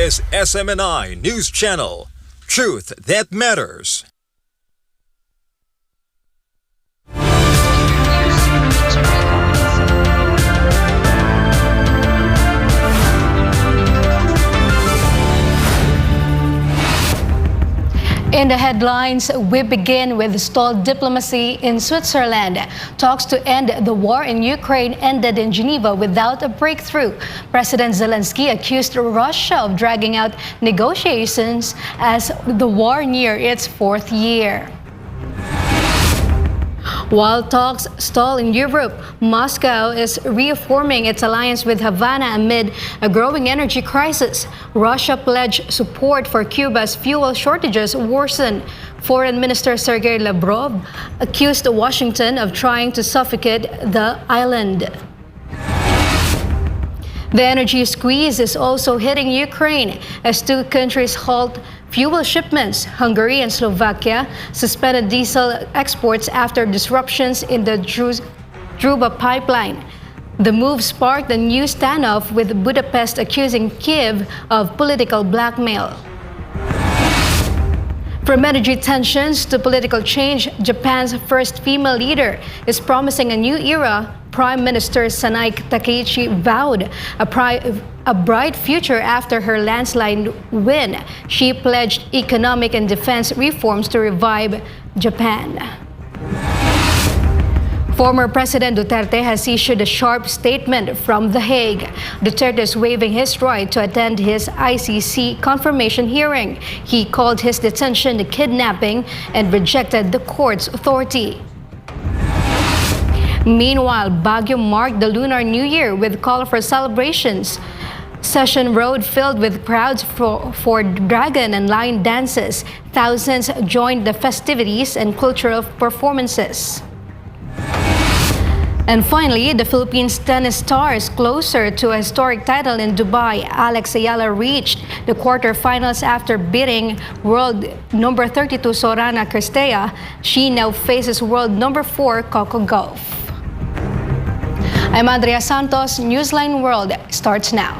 is SMNI News Channel. Truth that matters. In the headlines, we begin with stalled diplomacy in Switzerland. Talks to end the war in Ukraine ended in Geneva without a breakthrough. President Zelensky accused Russia of dragging out negotiations as the war neared its fourth year. While talks stall in Europe, Moscow is reaffirming its alliance with Havana amid a growing energy crisis. Russia pledged support for Cuba's fuel shortages worsen. Foreign Minister Sergei Lavrov accused Washington of trying to suffocate the island. The energy squeeze is also hitting Ukraine as two countries halt fuel shipments. Hungary and Slovakia suspended diesel exports after disruptions in the Druba pipeline. The move sparked a new standoff, with Budapest accusing Kiev of political blackmail. From energy tensions to political change, Japan's first female leader is promising a new era. Prime Minister Sanai Takaichi vowed a bright future after her landslide win. She pledged economic and defense reforms to revive Japan. Former President Duterte has issued a sharp statement from The Hague. Duterte is waiving his right to attend his ICC confirmation hearing. He called his detention a kidnapping and rejected the court's authority. Meanwhile, Baguio marked the Lunar New Year with colorful celebrations. Session Road filled with crowds for dragon and lion dances. Thousands joined the festivities and cultural performances. And finally, the Philippines tennis stars closer to a historic title in Dubai. Alex Ayala reached the quarterfinals after beating world number 32 Sorana Cristea. She now faces world number 4 Coco Gauff. I'm Andrea Santos. Newsline World starts now.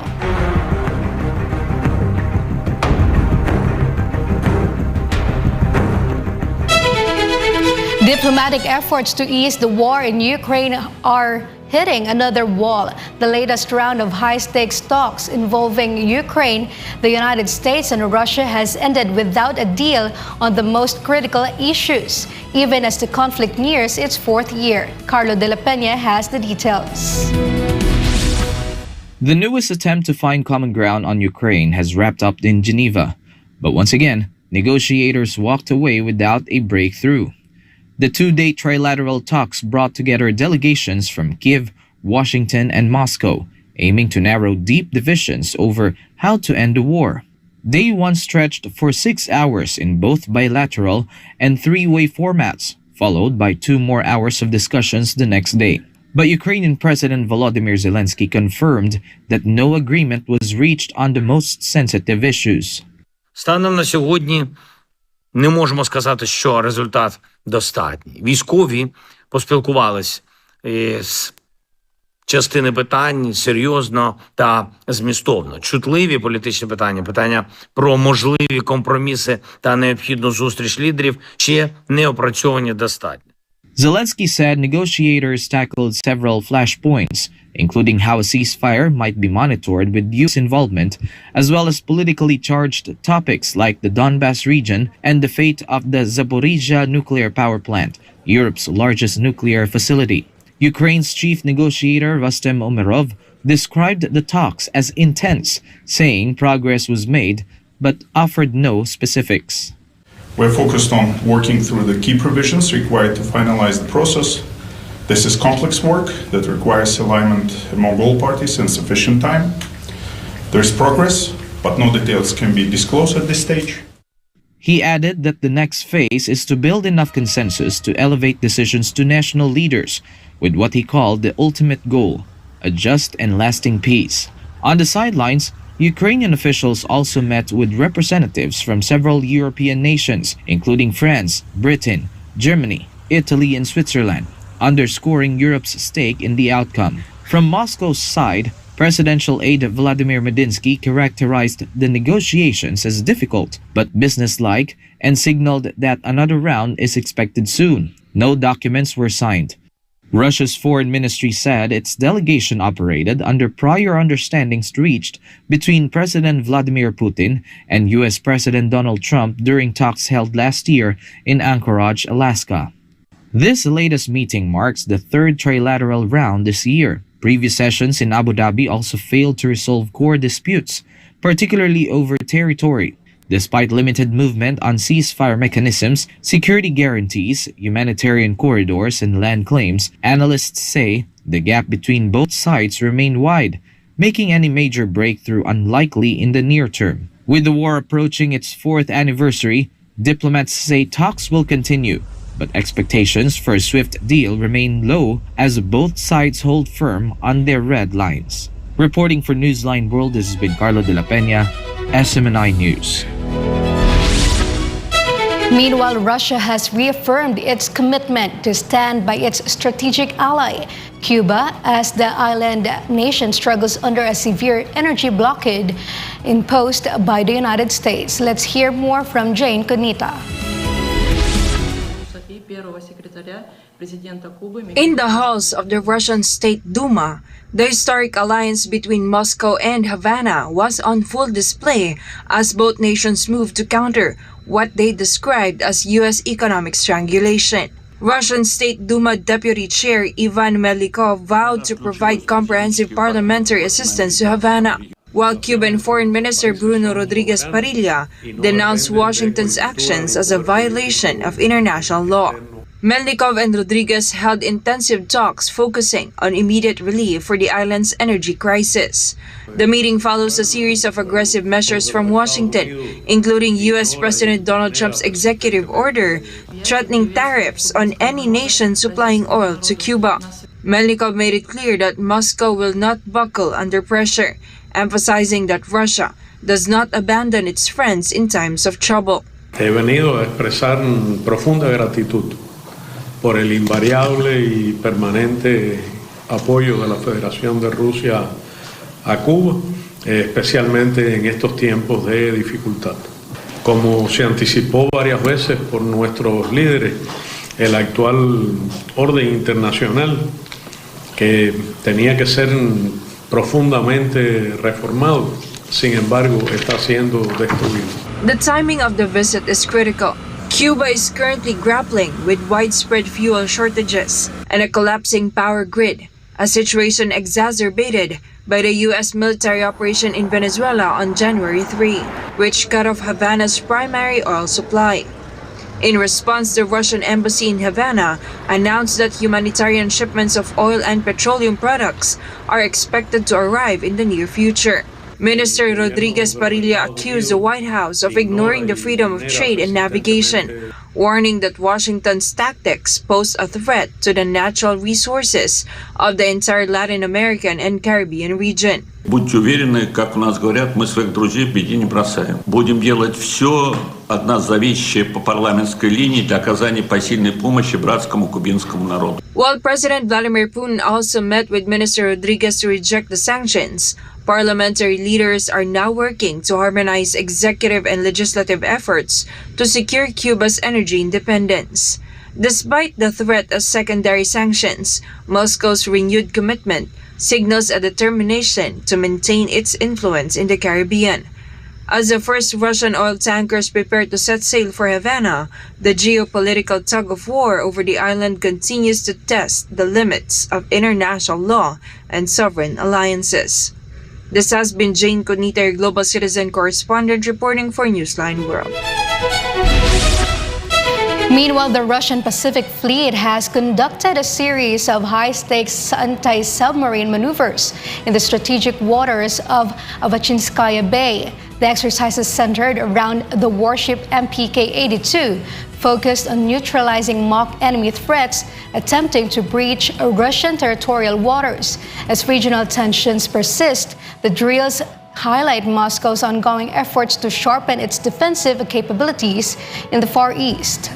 Diplomatic efforts to ease the war in Ukraine are hitting another wall. The latest round of high-stakes talks involving Ukraine, the United States, and Russia has ended without a deal on the most critical issues, even as the conflict nears its fourth year. Carlo de la Peña has the details. The newest attempt to find common ground on Ukraine has wrapped up in Geneva, but once again, negotiators walked away without a breakthrough. The two-day trilateral talks brought together delegations from Kiev, Washington, and Moscow, aiming to narrow deep divisions over how to end the war. Day one stretched for 6 hours in both bilateral and three-way formats, followed by 2 more hours of discussions the next day. But Ukrainian President Volodymyr Zelensky confirmed that no agreement was reached on the most sensitive issues. Станом на сьогодні не можемо сказати, що результат достатній. Військові поспілкувались з частини питань серйозно та змістовно. Чутливі політичні питання, питання про можливі компроміси та необхідну зустріч лідерів ще не опрацьовані достатньо. Zelensky said negotiators tackled several flashpoints, including how a ceasefire might be monitored with US involvement, as well as politically charged topics like the Donbas region and the fate of the Zaporizhzhia nuclear power plant, Europe's largest nuclear facility. Ukraine's chief negotiator Rustem Umerov described the talks as intense, saying progress was made, but offered no specifics. We're focused on working through the key provisions required to finalize the process. This is complex work that requires alignment among all parties in sufficient time. There's progress, but no details can be disclosed at this stage. He added that the next phase is to build enough consensus to elevate decisions to national leaders with what he called the ultimate goal, a just and lasting peace. On the sidelines, Ukrainian officials also met with representatives from several European nations, including France, Britain, Germany, Italy, and Switzerland, underscoring Europe's stake in the outcome. From Moscow's side, Presidential aide Vladimir Medinsky characterized the negotiations as difficult but businesslike and signaled that another round is expected soon. No documents were signed. Russia's foreign ministry said its delegation operated under prior understandings reached between President Vladimir Putin and U.S. President Donald Trump during talks held last year in Anchorage, Alaska. This latest meeting marks the third trilateral round this year. Previous sessions in Abu Dhabi also failed to resolve core disputes, particularly over territory. Despite limited movement on ceasefire mechanisms, security guarantees, humanitarian corridors, and land claims, analysts say the gap between both sides remain wide, making any major breakthrough unlikely in the near term. With the war approaching its fourth anniversary, diplomats say talks will continue, but expectations for a swift deal remain low as both sides hold firm on their red lines. Reporting for Newsline World, this has been Carlo de la Peña, SMNI News. Meanwhile, Russia has reaffirmed its commitment to stand by its strategic ally, Cuba, as the island nation struggles under a severe energy blockade imposed by the United States. Let's hear more from Jane Conita. In the halls of the Russian State Duma, the historic alliance between Moscow and Havana was on full display as both nations moved to counter what they described as U.S. economic strangulation. Russian State Duma Deputy Chair Ivan Melikov vowed to provide comprehensive parliamentary assistance to Havana, while Cuban Foreign Minister Bruno Rodriguez Parilla denounced Washington's actions as a violation of international law. Melnikov and Rodriguez held intensive talks focusing on immediate relief for the island's energy crisis. The meeting follows a series of aggressive measures from Washington, including U.S. President Donald Trump's executive order threatening tariffs on any nation supplying oil to Cuba. Melnikov made it clear that Moscow will not buckle under pressure, emphasizing that Russia does not abandon its friends in times of trouble. He venido a expresar profunda gratitud por el invariable y permanente apoyo de la Federación de Rusia a Cuba, especialmente en estos tiempos de dificultad. Como se anticipó varias veces por nuestros líderes, el actual orden internacional, que tenía que ser profundamente reformado, sin embargo, está siendo destruido. The timing of the visit is critical. Cuba is currently grappling with widespread fuel shortages and a collapsing power grid, a situation exacerbated by the U.S. military operation in Venezuela on January 3, which cut off Havana's primary oil supply. In response, the Russian embassy in Havana announced that humanitarian shipments of oil and petroleum products are expected to arrive in the near future. Minister Rodriguez Parilla accused the White House of ignoring the freedom of trade and navigation, warning that Washington's tactics pose a threat to the natural resources of the entire Latin American and Caribbean region. Будьте уверены, как у нас говорят, мы своих друзей в беде не бросаем. Будем делать все от нас зависящее по парламентской линии для оказания посильной помощи братскому кубинскому народу. While President Vladimir Putin also met with Minister Rodriguez to reject the sanctions, parliamentary leaders are now working to harmonize executive and legislative efforts to secure Cuba's energy independence. Despite the threat of secondary sanctions, Moscow's renewed commitment signals a determination to maintain its influence in the Caribbean. As the first Russian oil tankers prepare to set sail for Havana, the geopolitical tug-of-war over the island continues to test the limits of international law and sovereign alliances. This has been Jane Conita, your global citizen correspondent, reporting for Newsline World. Meanwhile, the Russian Pacific Fleet has conducted a series of high-stakes anti-submarine maneuvers in the strategic waters of Avachinskaya Bay. The exercises centered around the warship MPK-82, focused on neutralizing mock enemy threats attempting to breach Russian territorial waters. As regional tensions persist, the drills highlight Moscow's ongoing efforts to sharpen its defensive capabilities in the Far East.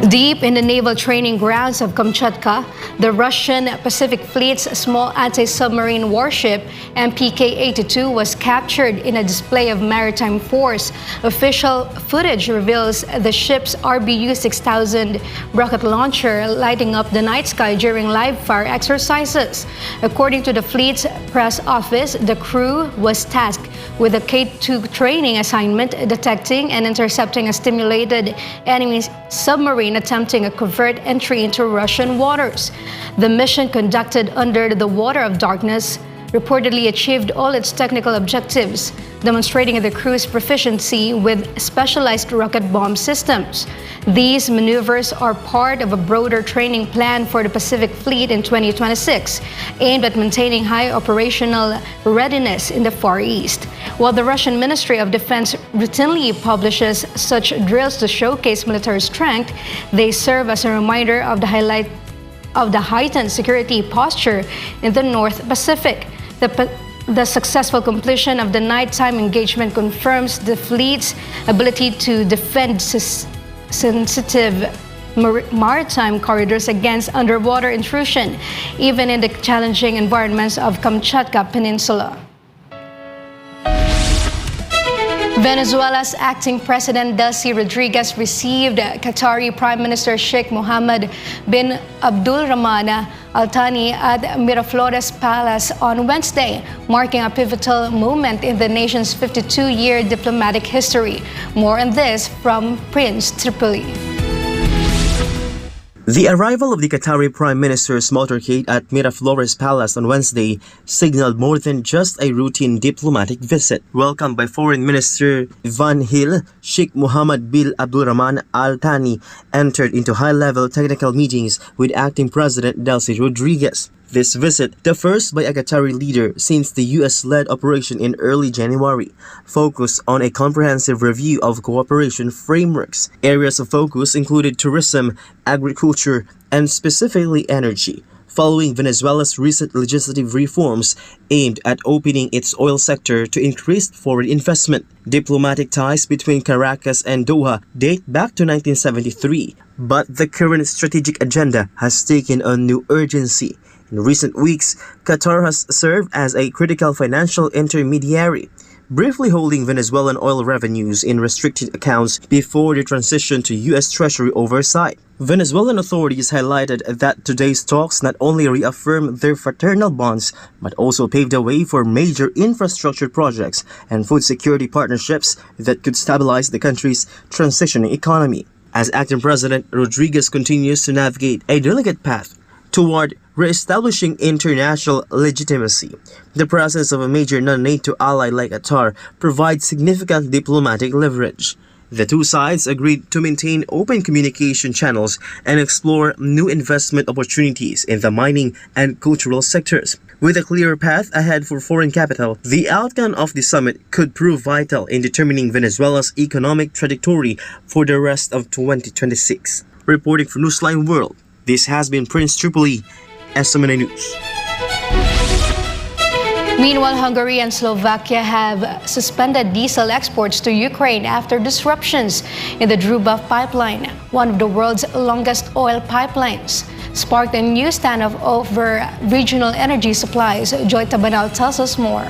Deep in the naval training grounds of Kamchatka, the Russian Pacific Fleet's small anti-submarine warship MPK-82 was captured in a display of maritime force. Official footage reveals the ship's RBU-6000 rocket launcher lighting up the night sky during live fire exercises. According to the fleet's press office, the crew was tasked with a K-2 training assignment detecting and intercepting a stimulated enemy submarine attempting a covert entry into Russian waters. The mission, conducted under the water of darkness, reportedly achieved all its technical objectives, demonstrating the crew's proficiency with specialized rocket bomb systems. These maneuvers are part of a broader training plan for the Pacific Fleet in 2026, aimed at maintaining high operational readiness in the Far East. While the Russian Ministry of Defense routinely publishes such drills to showcase military strength, they serve as a reminder of the heightened security posture in the North Pacific. The successful completion of the nighttime engagement confirms the fleet's ability to defend sensitive maritime corridors against underwater intrusion, even in the challenging environments of Kamchatka Peninsula. Venezuela's acting president Delcy Rodriguez received Qatari Prime Minister Sheikh Mohammed bin Abdulrahman Al Thani at Miraflores Palace on Wednesday, marking a pivotal moment in the nation's 52-year diplomatic history. More on this from Prince Tripoli. The arrival of the Qatari Prime Minister's motorcade at Miraflores Palace on Wednesday signaled more than just a routine diplomatic visit. Welcomed by Foreign Minister Van Hill, Sheikh Mohammed bin Abdulrahman Al Thani entered into high-level technical meetings with Acting President Delcy Rodriguez. This visit, the first by a Qatari leader since the U.S.-led operation in early January, focused on a comprehensive review of cooperation frameworks. Areas of focus included tourism, agriculture, and specifically energy, following Venezuela's recent legislative reforms aimed at opening its oil sector to increased foreign investment. Diplomatic ties between Caracas and Doha date back to 1973, but the current strategic agenda has taken on new urgency. In recent weeks, Qatar has served as a critical financial intermediary, briefly holding Venezuelan oil revenues in restricted accounts before the transition to U.S. Treasury oversight. Venezuelan authorities highlighted that today's talks not only reaffirmed their fraternal bonds, but also paved the way for major infrastructure projects and food security partnerships that could stabilize the country's transitioning economy. As acting president, Rodriguez continues to navigate a delicate path toward re-establishing international legitimacy. The presence of a major non-NATO ally like Qatar provides significant diplomatic leverage. The two sides agreed to maintain open communication channels and explore new investment opportunities in the mining and cultural sectors. With a clear path ahead for foreign capital, the outcome of the summit could prove vital in determining Venezuela's economic trajectory for the rest of 2026. Reporting for Newsline World, this has been Prince Tripoli, SMNA News. Meanwhile, Hungary and Slovakia have suspended diesel exports to Ukraine after disruptions in the Druba pipeline, one of the world's longest oil pipelines, sparked a new standoff over regional energy supplies. Joy Tabanal tells us more.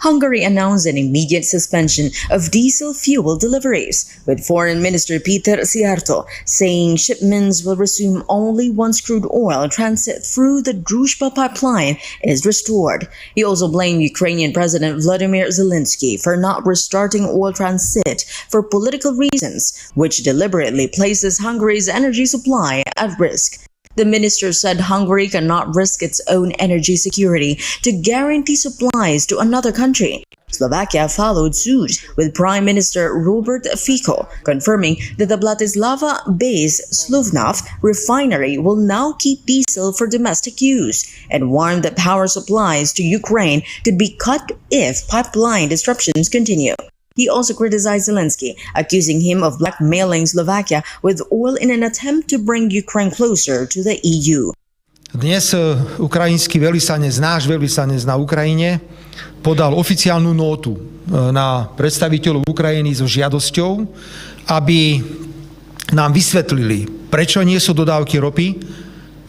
Hungary announced an immediate suspension of diesel fuel deliveries, with Foreign Minister Peter Szijjártó saying shipments will resume only once crude oil transit through the Druzhba pipeline is restored. He also blamed Ukrainian President Vladimir Zelensky for not restarting oil transit for political reasons, which deliberately places Hungary's energy supply at risk. The minister said Hungary cannot risk its own energy security to guarantee supplies to another country. Slovakia followed suit, with Prime Minister Robert Fico confirming that the Bratislava-based Slovnaft refinery will now keep diesel for domestic use, and warned that power supplies to Ukraine could be cut if pipeline disruptions continue. He also criticized Zelensky, accusing him of blackmailing Slovakia with oil in an attempt to bring Ukraine closer to the EU. Dnes ukrajinský veľvyslanec, náš veľvyslanec na Ukrajine, podal oficiálnu nótu na predstaviteľov Ukrajiny so žiadosťou, aby nám vysvetlili, prečo nie sú dodávky ropy,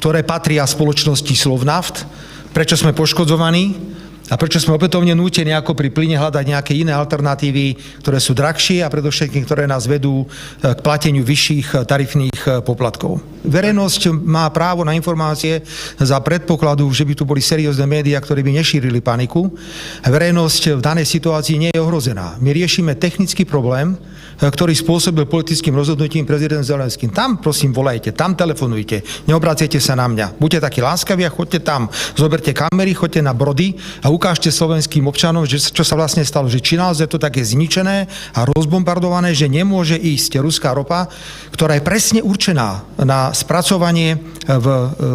ktoré patria spoločnosti Slovnaft, prečo sme poškodzovaní a prečo sme opätovne nútení ako pri plyne hľadať nejaké iné alternatívy, ktoré sú drahšie a predovšetkým, ktoré nás vedú k plateniu vyšších tarifných poplatkov. Verejnosť má právo na informácie za predpokladu, že by tu boli seriózne médiá, ktoré by nešírili paniku. Verejnosť v danej situácii nie je ohrozená. My riešime technický problém, ktorý spôsobil politickým rozhodnutím prezident Zelenským. Tam prosím volajte, tam telefonujte, neobracajte sa na mňa. Buďte takí láskaví a choďte tam, zoberte kamery, choďte na Brody a ukážte slovenským občanom, že čo sa vlastne stalo, že či naozaj to také zničené a rozbombardované, že nemôže ísť ruská ropa, ktorá je presne určená na spracovanie v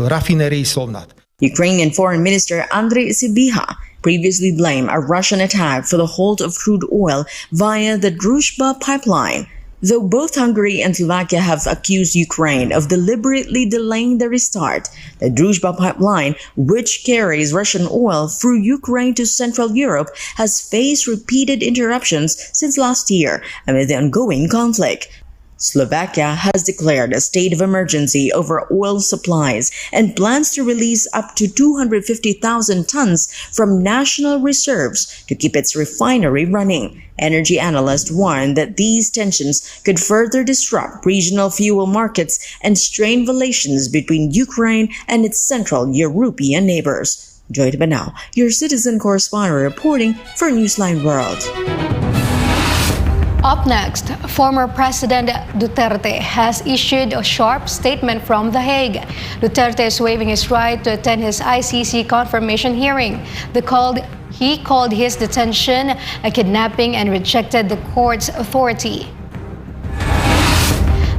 rafinérii Slovnaft. Ukrainian Foreign Minister Andriy Sybiha previously blamed a Russian attack for the halt of crude oil via the Druzhba pipeline. Though both Hungary and Slovakia have accused Ukraine of deliberately delaying the restart, the Druzhba pipeline, which carries Russian oil through Ukraine to Central Europe, has faced repeated interruptions since last year amid the ongoing conflict. Slovakia has declared a state of emergency over oil supplies and plans to release up to 250,000 tons from national reserves to keep its refinery running. Energy analysts warn that these tensions could further disrupt regional fuel markets and strain relations between Ukraine and its Central European neighbors. Joy Banao, your citizen correspondent reporting for Newsline World. Up next, former President Duterte has issued a sharp statement from The Hague. Duterte is waiving his right to attend his ICC confirmation hearing. He called his detention a kidnapping and rejected the court's authority.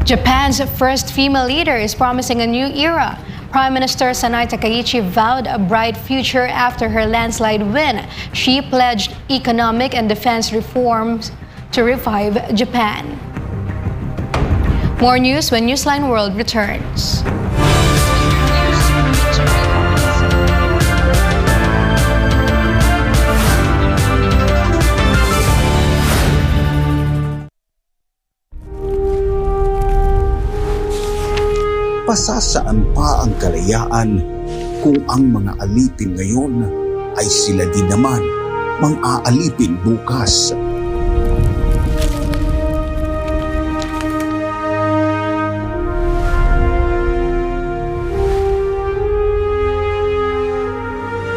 Japan's first female leader is promising a new era. Prime Minister Sanai Takaichi vowed a bright future after her landslide win. She pledged economic and defense reforms to revive Japan. More news when Newsline World returns. Pasasaan pa ang kalayaan kung ang mga alipin ngayon ay sila din naman mang-aalipin bukas.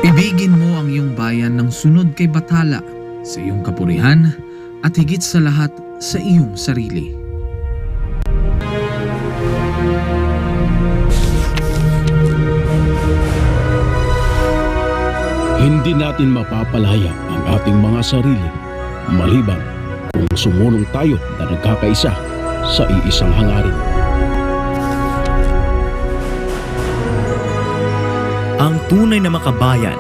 Ibigin mo ang iyong bayan ng sunod kay Bathala, sa iyong kapurihan at higit sa lahat sa iyong sarili. Hindi natin mapapalaya ang ating mga sarili maliban kung sumunong tayo na nagkakaisa sa iisang hangarin. Ang tunay na makabayan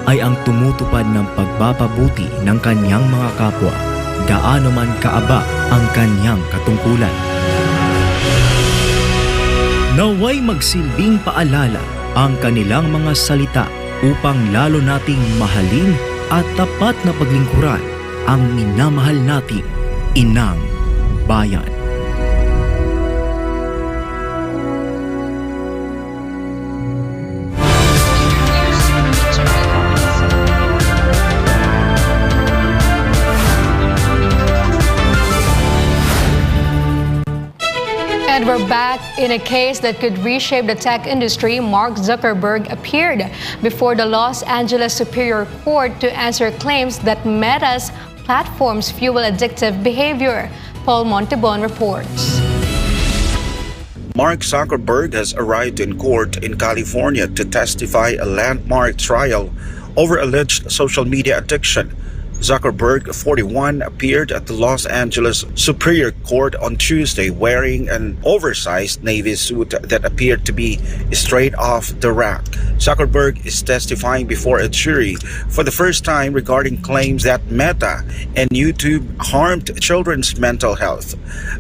ay ang tumutupad ng pagpapabuti ng kanyang mga kapwa, gaano man kaaba ang kanyang katungkulan. Naway magsilbing paalala ang kanilang mga salita upang lalo nating mahalin at tapat na paglingkuran ang minamahal nating inang bayan. And we're back in a case that could reshape the tech industry. Mark Zuckerberg appeared before the Los Angeles Superior Court to answer claims that Meta's platforms fuel addictive behavior. Paul Montebon reports. Mark Zuckerberg has arrived in court in California to testify a landmark trial over alleged social media addiction. Zuckerberg, 41, appeared at the Los Angeles Superior Court on Tuesday wearing an oversized navy suit that appeared to be straight off the rack. Zuckerberg is testifying before a jury for the first time regarding claims that Meta and YouTube harmed children's mental health.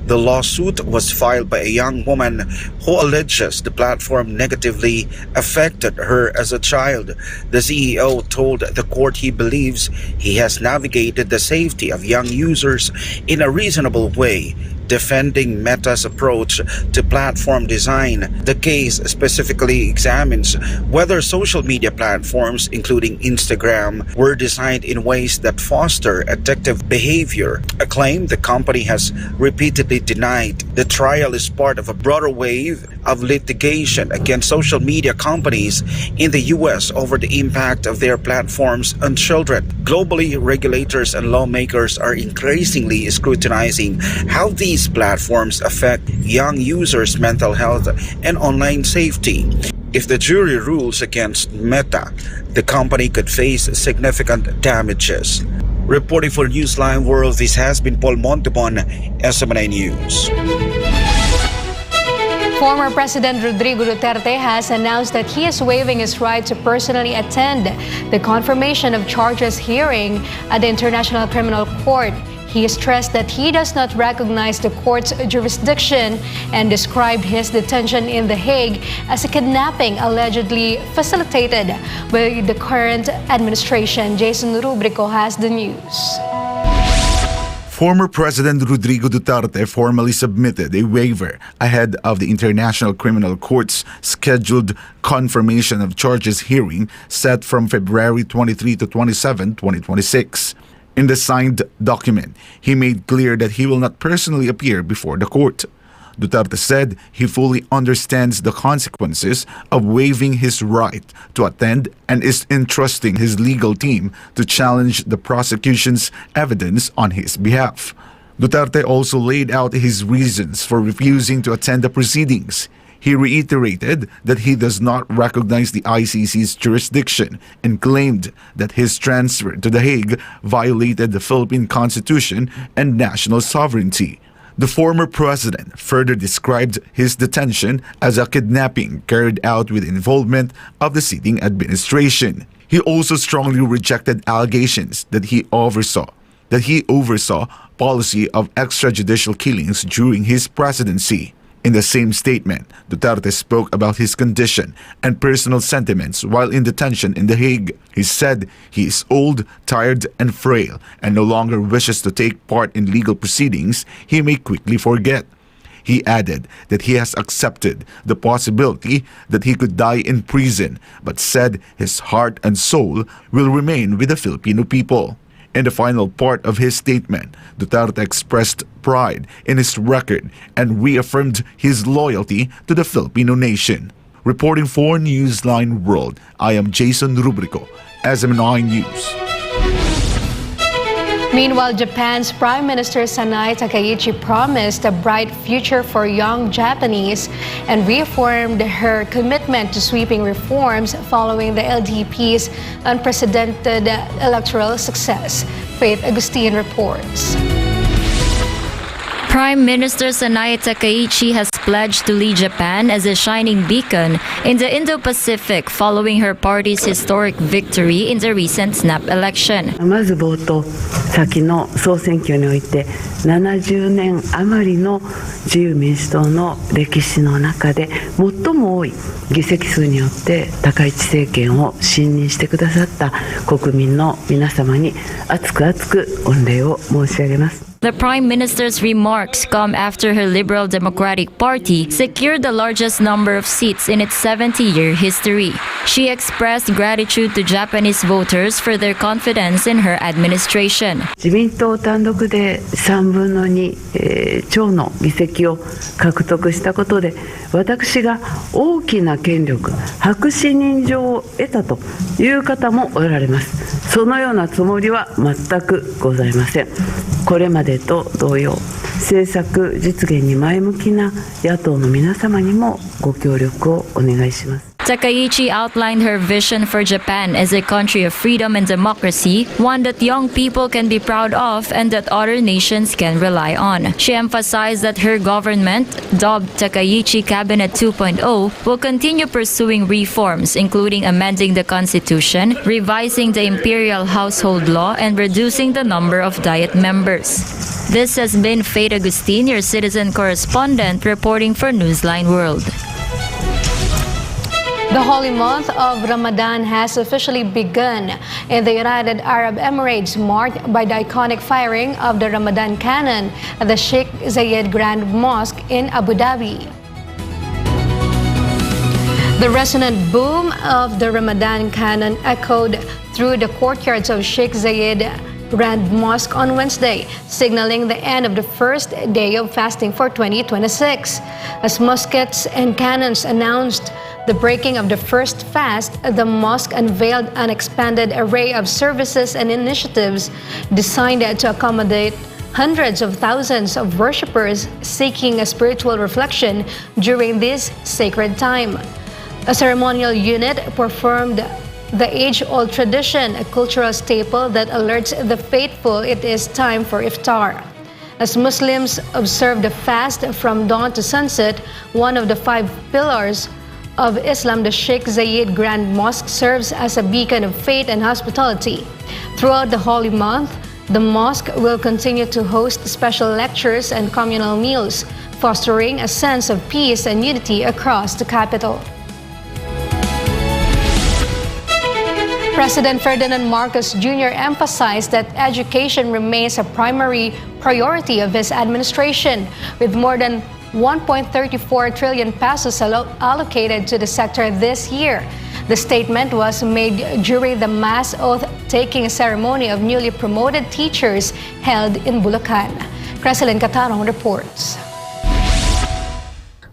The lawsuit was filed by a young woman who alleges the platform negatively affected her as a child. The CEO told the court he believes he has navigated the safety of young users in a reasonable way, defending Meta's approach to platform design. The case specifically examines whether social media platforms, including Instagram, were designed in ways that foster addictive behavior, a claim the company has repeatedly denied. The trial is part of a broader wave of litigation against social media companies in the U.S. over the impact of their platforms on children. Globally, regulators and lawmakers are increasingly scrutinizing how these platforms affect young users' mental health and online safety. If the jury rules against Meta, the company could face significant damages. Reporting for Newsline World, this has been Paul Montebon, SMNA News. Former President Rodrigo Duterte has announced that he is waiving his right to personally attend the confirmation of charges hearing at the International Criminal Court. He stressed that he does not recognize the court's jurisdiction and described his detention in The Hague as a kidnapping allegedly facilitated by the current administration. Jason Rubrico has the news. Former President Rodrigo Duterte formally submitted a waiver ahead of the International Criminal Court's scheduled confirmation of charges hearing set from February 23 to 27, 2026. In the signed document, he made clear that he will not personally appear before the court. Duterte said he fully understands the consequences of waiving his right to attend and is entrusting his legal team to challenge the prosecution's evidence on his behalf. Duterte also laid out his reasons for refusing to attend the proceedings. He reiterated that he does not recognize the ICC's jurisdiction and claimed that his transfer to The Hague violated the Philippine Constitution and national sovereignty. The former president further described his detention as a kidnapping carried out with involvement of the sitting administration. He also strongly rejected allegations that he oversaw policy of extrajudicial killings during his presidency. In the same statement, Duterte spoke about his condition and personal sentiments while in detention in The Hague. He said he is old, tired, and frail and no longer wishes to take part in legal proceedings he may quickly forget. He added that he has accepted the possibility that he could die in prison, but said his heart and soul will remain with the Filipino people. In the final part of his statement, Duterte expressed pride in his record and reaffirmed his loyalty to the Filipino nation. Reporting for Newsline World, I am Jason Rubrico, SMNI News. Meanwhile, Japan's Prime Minister Sanae Takaichi promised a bright future for young Japanese and reaffirmed her commitment to sweeping reforms following the LDP's unprecedented electoral success. Faith Agustin reports. Prime Minister Sanae Takaichi has pledged to lead Japan as a shining beacon in the Indo-Pacific following her party's historic victory in the recent snap election. まず冒頭、先の総選挙において70年余りの自由民主党の歴史の中で最も多い議席数によって高市政権を信任してくださった国民の皆様に厚く厚く御礼を申し上げます。 The Prime Minister's remarks come after her Liberal Democratic Party secured the largest number of seats in its 70-year history. She expressed gratitude to Japanese voters for their confidence in her administration. 自民党単独で3分の2超の議席を獲得したことで私が大きな権力、白紙人情を得たという方もおられます。そのようなつもりは全くございません。これまでと同様、政策実現に前向きな野党の皆様にもご協力をお願いします。 Takaichi outlined her vision for Japan as a country of freedom and democracy, one that young people can be proud of and that other nations can rely on. She emphasized that her government, dubbed Takaichi Cabinet 2.0, will continue pursuing reforms, including amending the constitution, revising the imperial household law, and reducing the number of diet members. This has been Faith Agustin, your citizen correspondent, reporting for Newsline World. The holy month of Ramadan has officially begun in the United Arab Emirates, marked by the iconic firing of the Ramadan cannon at the Sheikh Zayed Grand Mosque in Abu Dhabi. The resonant boom of the Ramadan cannon echoed through the courtyards of Sheikh Zayed Grand Mosque on Wednesday, signaling the end of the first day of fasting for 2026. As muskets and cannons announced the breaking of the first fast, the mosque unveiled an expanded array of services and initiatives designed to accommodate hundreds of thousands of worshippers seeking a spiritual reflection during this sacred time. A ceremonial unit performed the age-old tradition, a cultural staple that alerts the faithful it is time for iftar. As Muslims observe the fast from dawn to sunset, one of the 5 pillars of Islam, the Sheikh Zayed Grand Mosque, serves as a beacon of faith and hospitality. Throughout the holy month, the mosque will continue to host special lectures and communal meals, fostering a sense of peace and unity across the capital. President Ferdinand Marcos Jr. emphasized that education remains a primary priority of his administration, with more than 1.34 trillion pesos allocated to the sector this year. The statement was made during the mass oath-taking ceremony of newly promoted teachers held in Bulacan. Creselyn Catarong reports.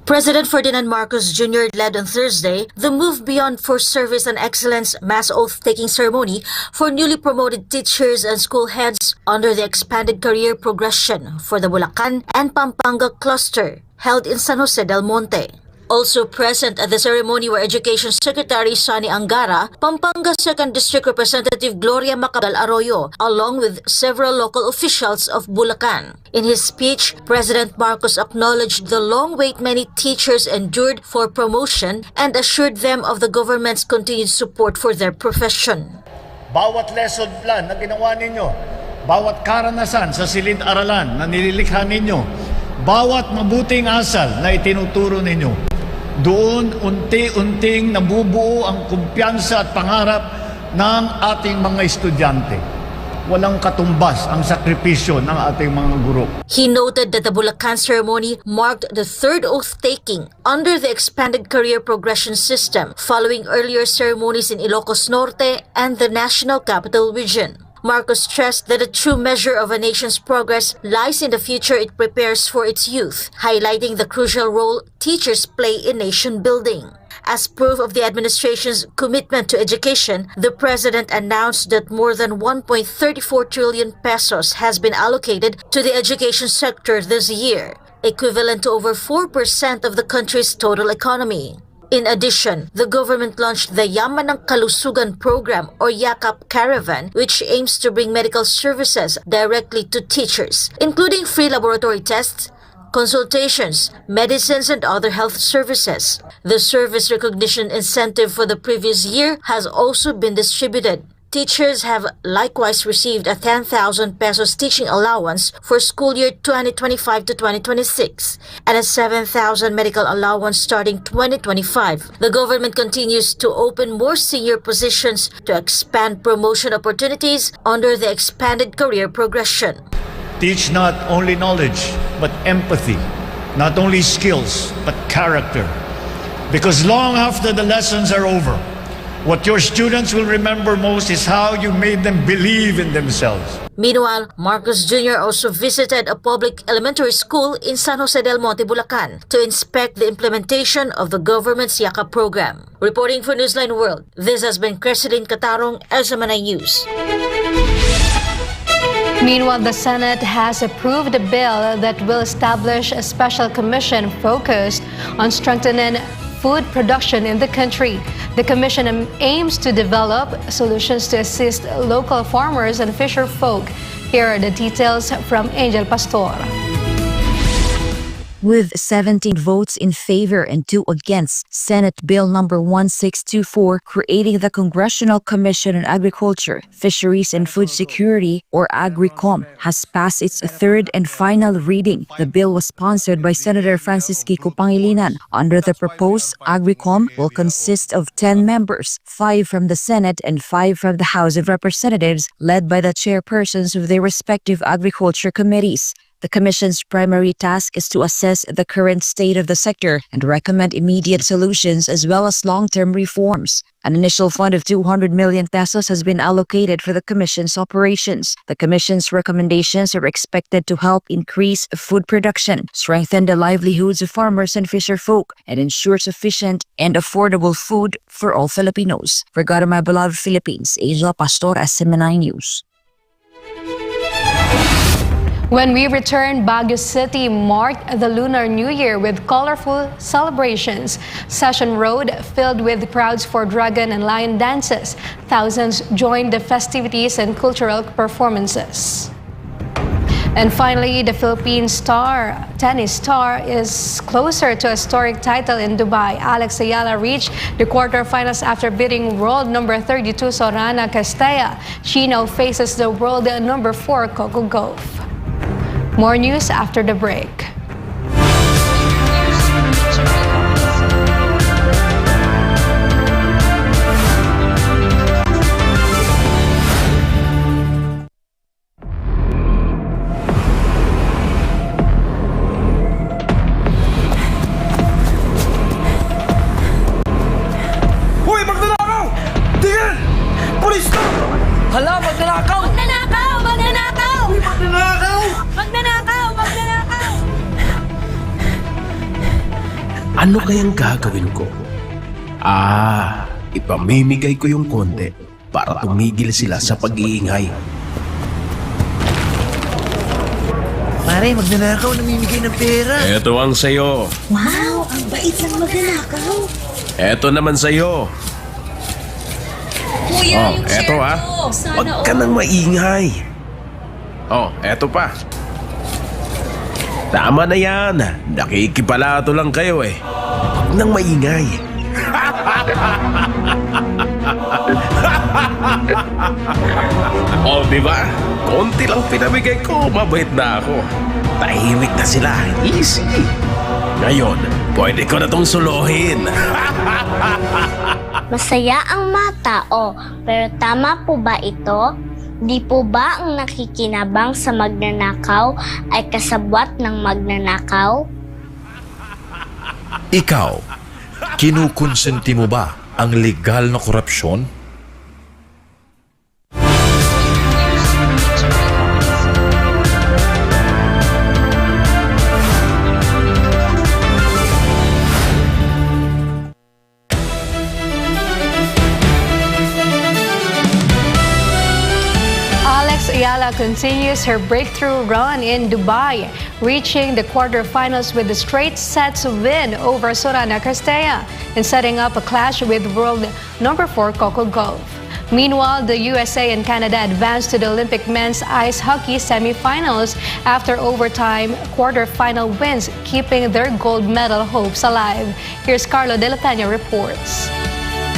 President Ferdinand Marcos Jr. led on Thursday the Move Beyond for Service and Excellence mass oath-taking ceremony for newly promoted teachers and school heads under the expanded career progression for the Bulacan and Pampanga cluster held in San Jose del Monte. Also present at the ceremony were Education Secretary Sonny Angara, Pampanga 2nd District Representative Gloria Macabal Arroyo, along with several local officials of Bulacan. In his speech, President Marcos acknowledged the long wait many teachers endured for promotion and assured them of the government's continued support for their profession. Bawat lesson plan na ginawa ninyo, bawat karanasan sa silid-aralan na nililikha ninyo, bawat mabuting asal na itinuturo ninyo, doon unti-unting nabubuo ang kumpiyansa at pangarap ng ating mga estudyante. Walang katumbas ang sakripisyo ng ating mga guro. He noted that the Bulacan ceremony marked the third oath-taking under the expanded career progression system, following earlier ceremonies in Ilocos Norte and the National Capital Region. Marcos stressed that a true measure of a nation's progress lies in the future it prepares for its youth, highlighting the crucial role teachers play in nation building. As proof of the administration's commitment to education, the president announced that more than 1.34 trillion pesos has been allocated to the education sector this year, equivalent to over 4% of the country's total economy. In addition, the government launched the Yaman ng Kalusugan program or YAKAP Caravan, which aims to bring medical services directly to teachers, including free laboratory tests, consultations, medicines, and other health services. The service recognition incentive for the previous year has also been distributed. Teachers have likewise received a 10,000 pesos teaching allowance for school year 2025 to 2026 and a 7,000 medical allowance starting 2025. The government continues to open more senior positions to expand promotion opportunities under the expanded career progression. Teach not only knowledge, but empathy. Not only skills, but character. Because long after the lessons are over, what your students will remember most is how you made them believe in themselves. Meanwhile, Marcos Jr. also visited a public elementary school in San Jose del Monte, Bulacan to inspect the implementation of the government's YAKA program. Reporting for Newsline World, this has been Creselyn Catarong, SMNI News. Meanwhile, the Senate has approved a bill that will establish a special commission focused on strengthening food production in the country. The commission aims to develop solutions to assist local farmers and fisher folk. Here are the details from Angel Pastor. With 17 votes in favor and 2 against, Senate Bill number 1624, creating the Congressional Commission on Agriculture, Fisheries and Food Security, or AgriCom, has passed its third and final reading. The bill was sponsored by Senator Francis Kiko Pangilinan. Under the proposed AgriCom will consist of 10 members, 5 from the Senate and 5 from the House of Representatives, led by the chairpersons of their respective agriculture committees. The Commission's primary task is to assess the current state of the sector and recommend immediate solutions as well as long-term reforms. An initial fund of 200 million pesos has been allocated for the Commission's operations. The Commission's recommendations are expected to help increase food production, strengthen the livelihoods of farmers and fisherfolk, and ensure sufficient and affordable food for all Filipinos. For God of my beloved Philippines, Asia Pastor, SMNI News. When we return, Baguio City marked the Lunar New Year with colorful celebrations. Session Road filled with crowds for dragon and lion dances. Thousands joined the festivities and cultural performances. And finally, the Philippine tennis star is closer to a historic title in Dubai. Alex Ayala reached the quarterfinals after beating world number 32 Sorana Castella. She now faces the world number 4 Coco Gauff. More news after the break. Hoy, magnanakaw! Tingnan! Pulis ka! Hala, magnanakaw! Magnanakaw! Magnanakaw! Hoy, magnanakaw! Magnanakaw! Magnanakaw! Ano kayang gagawin ko? Ipamimigay ko yung konti para tumigil sila sa pag-iingay. Pare, magnanakaw, namimigay ng pera. Ito ang sayo. Wow! Ang bait ng magnanakaw! Ito naman sayo. Kuya, yung eto share ko! Sana Huwag ka nang maingay. Eto pa. Tama na yan. Nakikipalato lang kayo eh. Huwag nang maingay. Diba? Konti lang pinamigay ko. Mabait na ako. Tahimik na sila. Easy. Ngayon, pwede ko na tong suluhin. Masaya ang mga tao, pero tama po ba ito? Di po ba ang nakikinabang sa magnanakaw ay kasabwat ng magnanakaw? Ikaw, kinukonsenti mo ba ang legal na korupsyon? Ayala continues her breakthrough run in Dubai, reaching the quarterfinals with a straight sets win over Sorana Castella and setting up a clash with world number 4 Coco Gauff. Meanwhile, the USA and Canada advanced to the Olympic men's ice hockey semifinals after overtime quarterfinal wins, keeping their gold medal hopes alive. Here's Carlo De La Peña reports.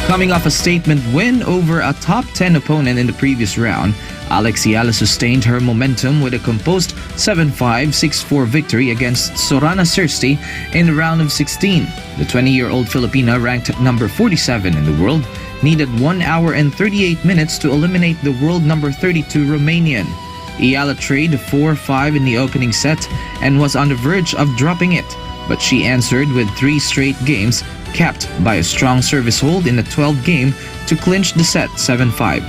Coming off a statement win over a top 10 opponent in the previous round, Alex Ayala sustained her momentum with a composed 7-5, 6-4 victory against Sorana Castella in the round of 16. The 20-year-old Filipina, ranked number 47 in the world, needed 1 hour and 38 minutes to eliminate the world number 32 Romanian. Ayala trailed 4-5 in the opening set and was on the verge of dropping it, but she answered with 3 straight games, capped by a strong service hold in the 12th game to clinch the set 7-5.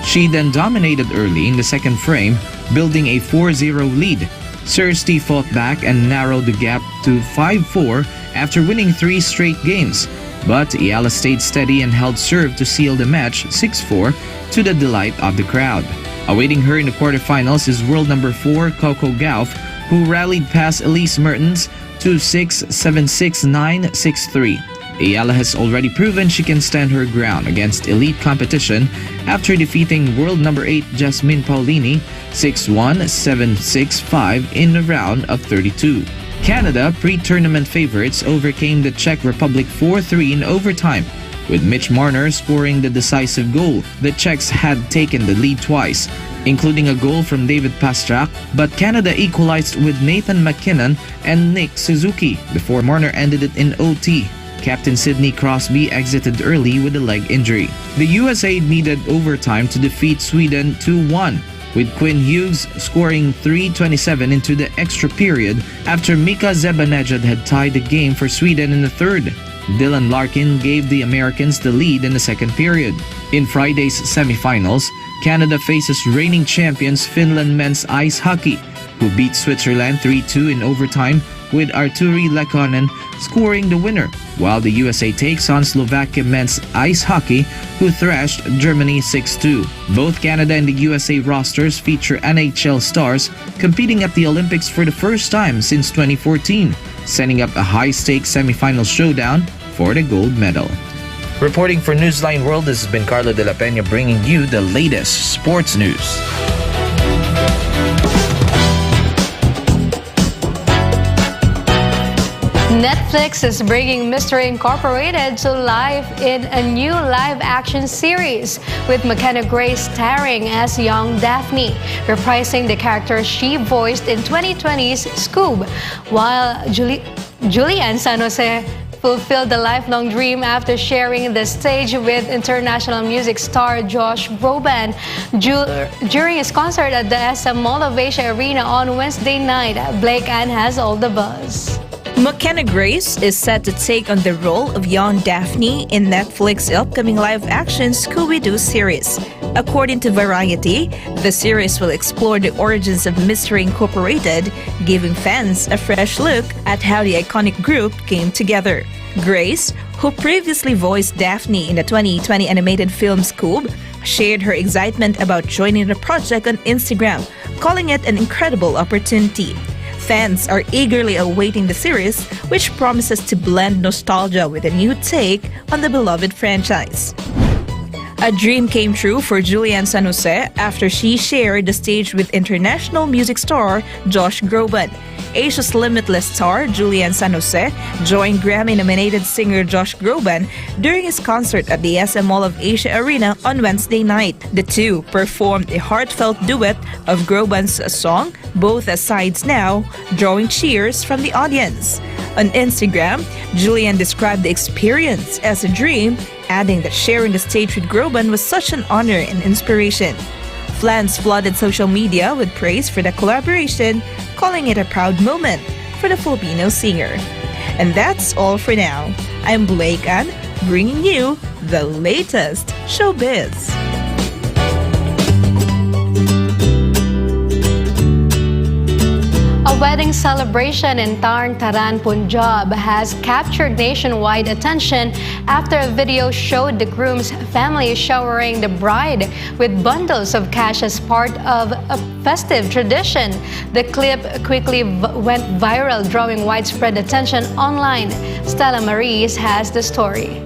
She then dominated early in the second frame, building a 4-0 lead. Castella fought back and narrowed the gap to 5-4 after winning 3 straight games, but Ayala stayed steady and held serve to seal the match 6-4 to the delight of the crowd. Awaiting her in the quarterfinals is world number 4 Coco Gauff, who rallied past Elise Mertens 2-6, 7-6, 9, 6-3. Ayala has already proven she can stand her ground against elite competition after defeating world number 8 Jasmine Paulini 6-1, 7-6, 5 in the round of 32. Canada, pre-tournament favorites, overcame the Czech Republic 4-3 in overtime, with Mitch Marner scoring the decisive goal. The Czechs had taken the lead twice, including a goal from David Pastrnak, but Canada equalized with Nathan McKinnon and Nick Suzuki before Marner ended it in OT. Captain Sidney Crosby exited early with a leg injury. The USA needed overtime to defeat Sweden 2-1, with Quinn Hughes scoring 3:27 into the extra period after Mika Zibanejad had tied the game for Sweden in the third. Dylan Larkin gave the Americans the lead in the second period. In Friday's semifinals, Canada faces reigning champions Finland men's ice hockey, who beat Switzerland 3-2 in overtime, with Arturi Lekkonen scoring the winner, while the USA takes on Slovakia men's ice hockey, who thrashed Germany 6-2. Both Canada and the USA rosters feature NHL stars competing at the Olympics for the first time since 2014, setting up a high-stakes semifinal showdown for the gold medal. Reporting for Newsline World, this has been Carlo de la Peña bringing you the latest sports news. Netflix is bringing Mystery Incorporated to life in a new live-action series, with McKenna Grace starring as young Daphne, reprising the character she voiced in 2020's Scoob, while Julian San Jose fulfilled the lifelong dream after sharing the stage with international music star Josh Groban during his concert at the SM Mall of Asia Arena on Wednesday night. Blake Ann has all the buzz. McKenna Grace is set to take on the role of young Daphne in Netflix's upcoming live-action Scooby-Doo series. According to Variety, the series will explore the origins of Mystery Incorporated, giving fans a fresh look at how the iconic group came together. Grace, who previously voiced Daphne in the 2020 animated film Scoob, shared her excitement about joining the project on Instagram, calling it an incredible opportunity. Fans are eagerly awaiting the series, which promises to blend nostalgia with a new take on the beloved franchise. A dream came true for Julian San Jose after she shared the stage with international music star Josh Groban. Asia's Limitless star Julian San Jose joined Grammy-nominated singer Josh Groban during his concert at the SM Mall of Asia Arena on Wednesday night. The two performed a heartfelt duet of Groban's song, Both as Sides Now, drawing cheers from the audience. On Instagram, Julian described the experience as a dream, adding that sharing the stage with Groban was such an honor and inspiration. Fans flooded social media with praise for the collaboration, calling it a proud moment for the Filipino singer. And that's all for now. I'm Blake Ann, bringing you the latest showbiz. A wedding celebration in Tarn Taran, Punjab has captured nationwide attention after a video showed the groom's family showering the bride with bundles of cash as part of a festive tradition. The clip quickly went viral, drawing widespread attention online. Stella Maris has the story.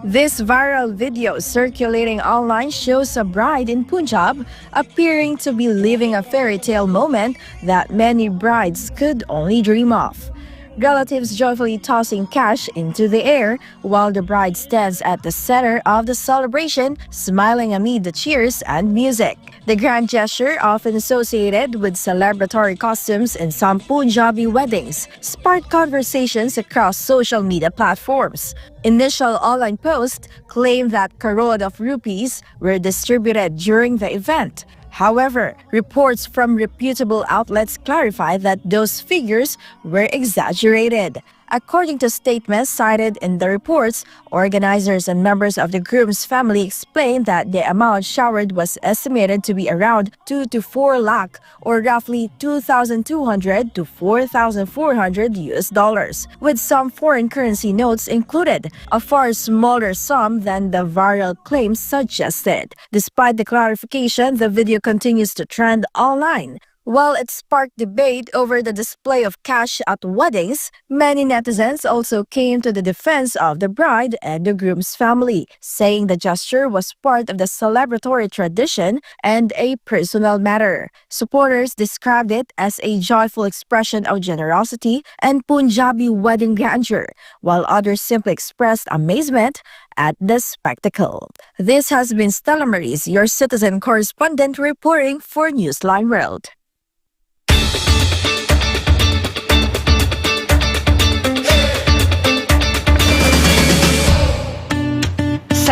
This viral video circulating online shows a bride in Punjab appearing to be living a fairy tale moment that many brides could only dream of. Relatives joyfully tossing cash into the air while the bride stands at the center of the celebration, smiling amid the cheers and music. The grand gesture, often associated with celebratory costumes in some Punjabi weddings, sparked conversations across social media platforms. Initial online posts claimed that crore of rupees were distributed during the event. However, reports from reputable outlets clarify that those figures were exaggerated. According to statements cited in the reports, organizers and members of the groom's family explained that the amount showered was estimated to be around 2 to 4 lakh, or roughly $2,200 to $4,400, with some foreign currency notes included, a far smaller sum than the viral claims suggested. Despite the clarification, the video continues to trend online. While it sparked debate over the display of cash at weddings, many netizens also came to the defense of the bride and the groom's family, saying the gesture was part of the celebratory tradition and a personal matter. Supporters described it as a joyful expression of generosity and Punjabi wedding grandeur, while others simply expressed amazement at the spectacle. This has been Stella Maris, your citizen correspondent, reporting for Newsline World.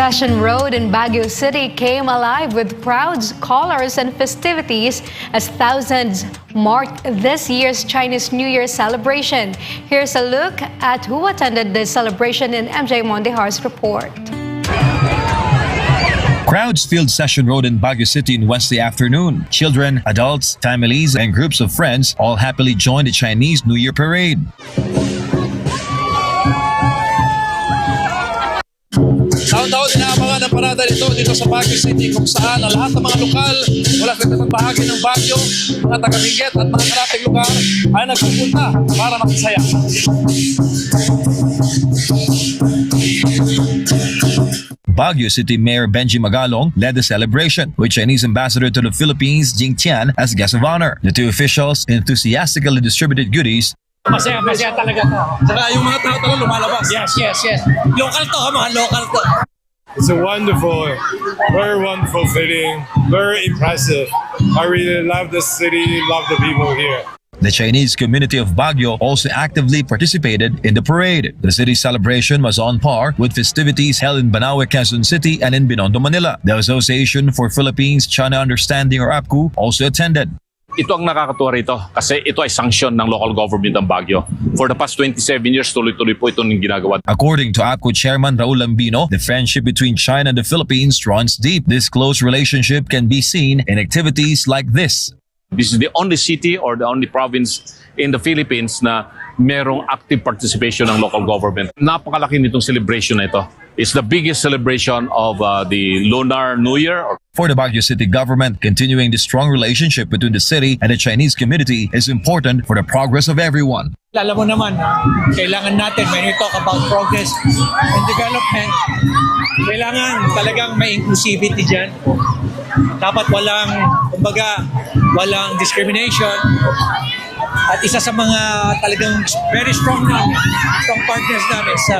Session Road in Baguio City came alive with crowds, colors, and festivities as thousands marked this year's Chinese New Year celebration. Here's a look at who attended the celebration in MJ Mondejar's report. Crowds filled Session Road in Baguio City on Wednesday afternoon. Children, adults, families, and groups of friends all happily joined the Chinese New Year parade. Taon-taon inaabangan ang parada dito sa Baguio City kung saan ang lahat ng mga lokal mula sa iba't bahagi ng Baguio, mga taga-Benguet at mga kalaping lugar ay nagpupunta para makisaya. Baguio City Mayor Benji Magalong led the celebration with Chinese Ambassador to the Philippines Jing Tian as guest of honor. The two officials enthusiastically distributed goodies. Masaya talaga to. Saka yung mga tao talaga lumalabas. Yes. Local to, mga local to. It's a very wonderful feeling, very impressive. I really love the city, love the people here. The Chinese community of Baguio also actively participated in the parade. The city's celebration was on par with festivities held in Banaue, Quezon City and in Binondo, Manila. The Association for Philippines-China Understanding or APCU also attended. Ito ang nakakatuwa rito kasi ito ay sanction ng local government ng Baguio. For the past 27 years, tuloy-tuloy po ito ng ginagawa. According to APCO Chairman Raul Lambino, the friendship between China and the Philippines runs deep. This close relationship can be seen in activities like this. This is the only city or the only province in the Philippines na merong active participation ng local government. Napakalaki nitong celebration na ito. It's the biggest celebration of the Lunar New Year. For the Baguio City government, continuing the strong relationship between the city and the Chinese community is important for the progress of everyone. Alam mo naman, kailangan natin when we talk about progress and development, kailangan talagang may inclusivity dyan. Dapat walang discrimination. At isa sa mga talagang very strong partners namin sa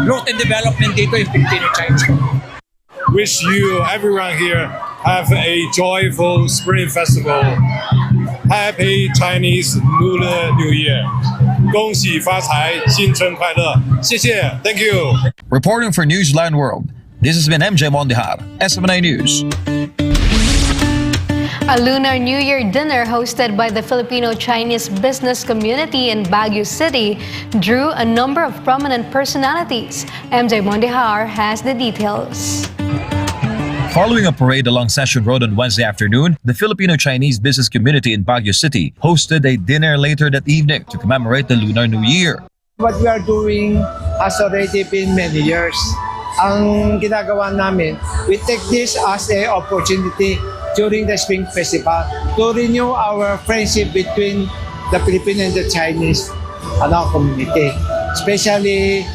growth and development dito yung Filipino-Chinese. Wish you, everyone here, have a joyful Spring Festival. Happy Chinese Lunar New Year. 恭喜发财，新春快乐。谢谢 Thank you. Reporting for Newsline World, this has been MJ Mondejar, SMNI News. A Lunar New Year dinner hosted by the Filipino-Chinese business community in Baguio City drew a number of prominent personalities. MJ Mondejar has the details. Following a parade along Session Road on Wednesday afternoon, the Filipino-Chinese business community in Baguio City hosted a dinner later that evening to commemorate the Lunar New Year. What we are doing has already been many years. Ang ginagawa namin, we take this as an opportunity during the Spring Festival to renew our friendship between the Filipino and the Chinese community, especially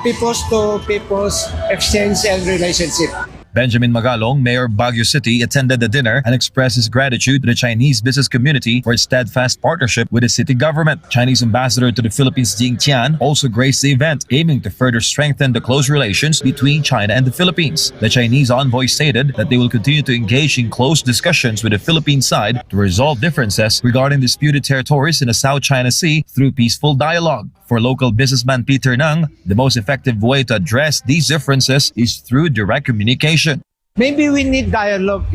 peoples to peoples exchange and relationship. Benjamin Magalong, Mayor of Baguio City, attended the dinner and expressed his gratitude to the Chinese business community for its steadfast partnership with the city government. Chinese Ambassador to the Philippines Jing Tian also graced the event, aiming to further strengthen the close relations between China and the Philippines. The Chinese envoy stated that they will continue to engage in close discussions with the Philippine side to resolve differences regarding disputed territories in the South China Sea through peaceful dialogue. For local businessman Peter Nang, the most effective way to address these differences is through direct communication. Maybe we need dialogue.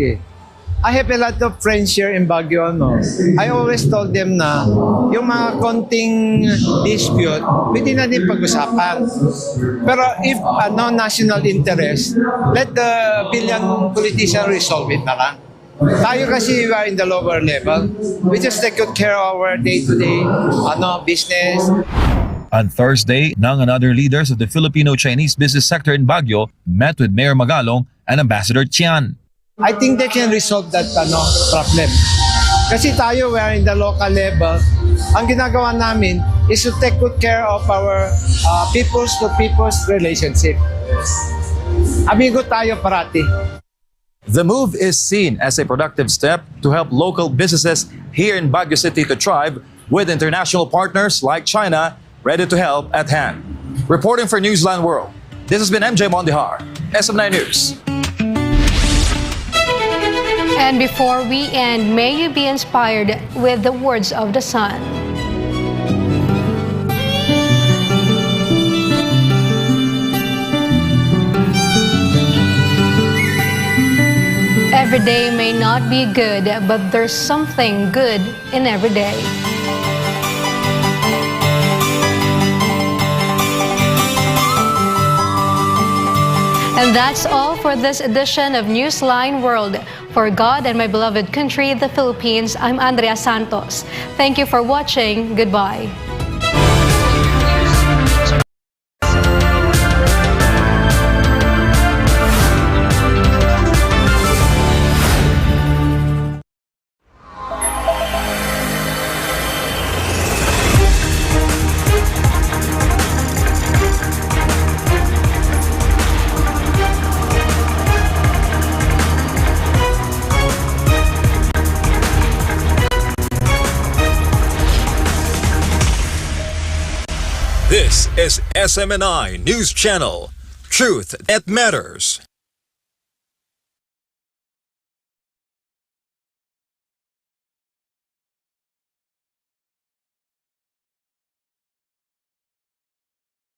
I have a lot of friends here in Baguio. I always told them na yung mga konting dispute, pwede na din pag-usapan. Pero if national interest, let the billion politician resolve it na lang. Tayo kasi we are in the lower level. We just take good care of our day-to-day business. On Thursday, Nang and other leaders of the Filipino-Chinese business sector in Baguio met with Mayor Magalong and Ambassador Tian. I think they can resolve that problem. Kasi tayo, we are in the local level. Ang ginagawa namin is to take good care of our peoples-to-peoples relationship. Amigo tayo parati. The move is seen as a productive step to help local businesses here in Baguio City to thrive with international partners like China ready to help at hand. Reporting for Newsline World, this has been MJ Mondihar, SM9 News. And before we end, may you be inspired with the words of the sun. Every day may not be good, but there's something good in every day. And that's all for this edition of Newsline World. For God and my beloved country, the Philippines, I'm Andrea Santos. Thank you for watching. Goodbye. This is SMNI News Channel. Truth that matters.